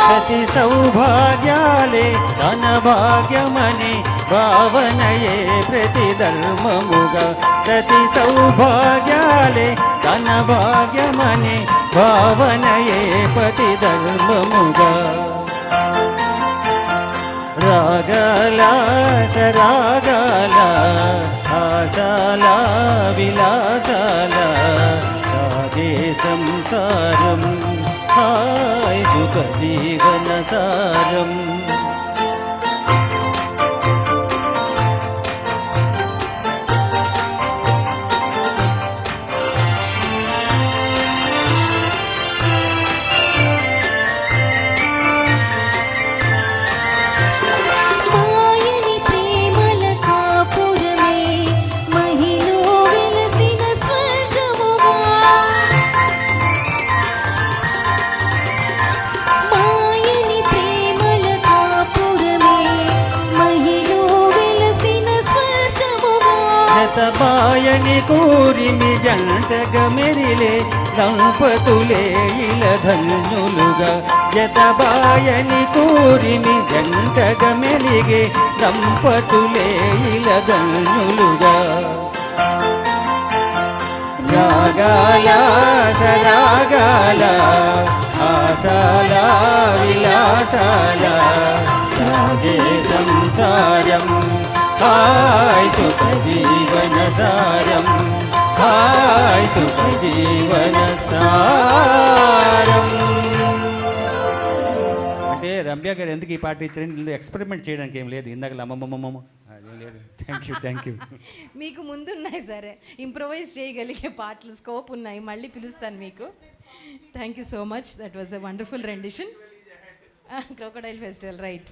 సతి సౌభాగ్యాలే తన భాగ్యమని భావనయే ప్రతి ధర్మముగా సతి సౌభాగ్యాలే తన భాగ్యమని భావనయే ప్రతి ధర్మముగా రాగాల సరాగాల ఆశాల విలాసాల సాగే సంసారం హాయ్ సుఖ జీవన సారం బాయని కూరిమి జంటగా మెరిలే దంపతులే ఇలా ధన్యులుగా జతబాయని కూరిమి జంటగా మెలిగే దంపతులే ఇలా ధన్యులుగా రాగాల సరాగాల ఆశాల విలాసాల సాగే సంసారం హాయ్ సుఖ జీవన సారం హాయ్ సుఖ జీవన సారం. అంటే రమ్య గారు ఎందుకు ఈ పాట ఇచ్చారని ఎక్స్పెరిమెంట్ చేయడానికి ఏం లేదు, ఇందాక అమ్మమ్మమ్మ అదేం లేదు. థ్యాంక్ యూ మీకు ముందున్నాయి సరే ఇంప్రొవైజ్ చేయగలిగే పాటలు స్కోప్ ఉన్నాయి, మళ్ళీ పిలుస్తాను మీకు. Thank you so much, that was a wonderful rendition. Crocodile festival right.